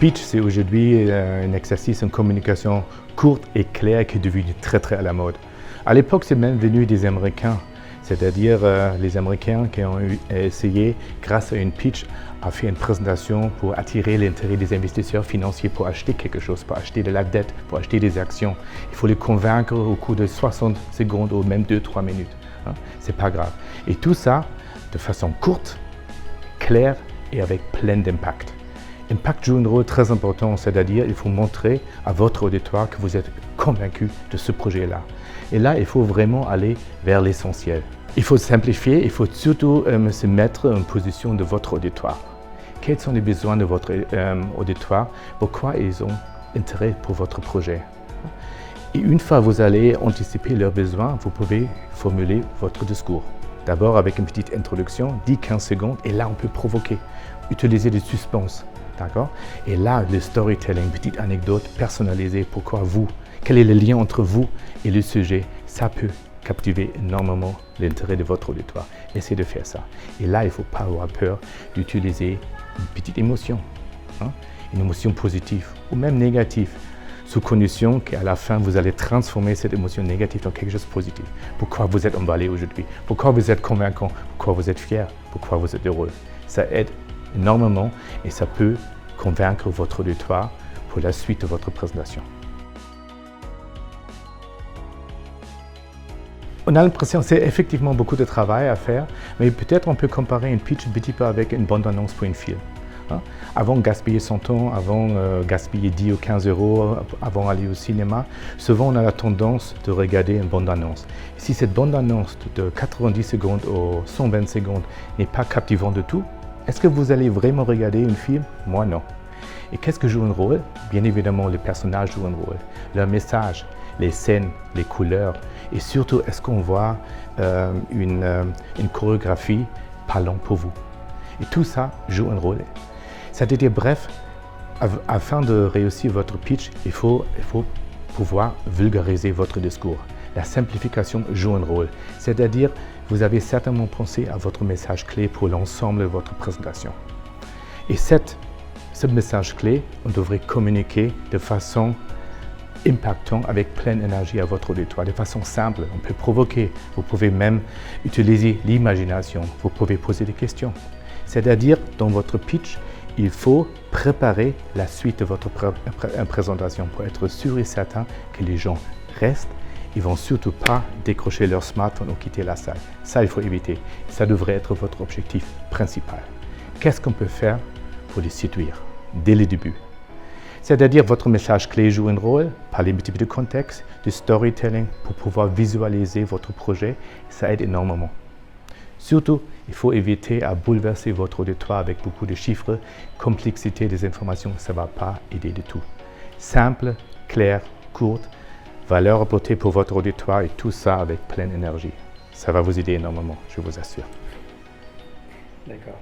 pitch, c'est aujourd'hui un exercice en communication courte et claire qui est devenu très à la mode. À l'époque, c'est même venu des Américains, c'est-à-dire les Américains qui ont essayé, grâce à une pitch, à faire une présentation pour attirer l'intérêt des investisseurs financiers pour acheter quelque chose, pour acheter de la dette, pour acheter des actions. Il faut les convaincre au cours de 60 secondes ou même 2-3 minutes. Hein. C'est pas grave. Et tout ça de façon courte, claire et avec plein d'impact. Impact joue un rôle très important, c'est-à-dire il faut montrer à votre auditoire que vous êtes convaincu de ce projet-là. Et là, il faut vraiment aller vers l'essentiel. Il faut simplifier, il faut surtout se mettre en position de votre auditoire. Quels sont les besoins de votre auditoire? Pourquoi ils ont intérêt pour votre projet? Et une fois que vous allez anticiper leurs besoins, vous pouvez formuler votre discours. D'abord avec une petite introduction, 10-15 secondes, et là on peut provoquer, utiliser du suspense. D'accord? Et là, le storytelling, petite anecdote personnalisée, pourquoi vous, quel est le lien entre vous et le sujet, ça peut captiver énormément l'intérêt de votre auditoire. Essayez de faire ça. Et là, il ne faut pas avoir peur d'utiliser une petite émotion, hein? Une émotion positive ou même négative, sous condition qu'à la fin, vous allez transformer cette émotion négative en quelque chose de positif. Pourquoi vous êtes emballé aujourd'hui? Pourquoi vous êtes convaincant? Pourquoi vous êtes fier? Pourquoi vous êtes heureux? Ça aide énormément et ça peut convaincre votre auditoire pour la suite de votre présentation. On a l'impression que c'est effectivement beaucoup de travail à faire, mais peut-être on peut comparer une pitch un petit peu avec une bande-annonce pour un film. Hein? Avant gaspiller son temps, avant gaspiller 10 ou 15 euros, avant aller au cinéma, souvent on a la tendance de regarder une bande-annonce. Si cette bande-annonce de 90 secondes ou 120 secondes n'est pas captivante de tout, est-ce que vous allez vraiment regarder un film? Moi, non. Et qu'est-ce que joue un rôle? Bien évidemment, les personnages jouent un rôle. Leur message, les scènes, les couleurs. Et surtout, est-ce qu'on voit une chorégraphie parlant pour vous? Et tout ça joue un rôle. C'est-à-dire, bref, afin de réussir votre pitch, il faut pouvoir vulgariser votre discours. La simplification joue un rôle. C'est-à-dire, vous avez certainement pensé à votre message clé pour l'ensemble de votre présentation. Et ce message clé, on devrait communiquer de façon impactante avec pleine énergie à votre auditoire, de façon simple. On peut provoquer, vous pouvez même utiliser l'imagination, vous pouvez poser des questions. C'est-à-dire, dans votre pitch, il faut préparer la suite de votre présentation pour être sûr et certain que les gens restent. Ils ne vont surtout pas décrocher leur smartphone ou quitter la salle. Ça, il faut éviter. Ça devrait être votre objectif principal. Qu'est-ce qu'on peut faire pour les séduire dès le début? C'est-à-dire, votre message clé joue un rôle, parler un petit peu de contexte, du storytelling pour pouvoir visualiser votre projet. Ça aide énormément. Surtout, il faut éviter à bouleverser votre auditoire avec beaucoup de chiffres, complexité des informations, ça ne va pas aider du tout. Simple, clair, courte, valeur apportée pour votre auditoire et tout ça avec pleine énergie. Ça va vous aider énormément, je vous assure. D'accord.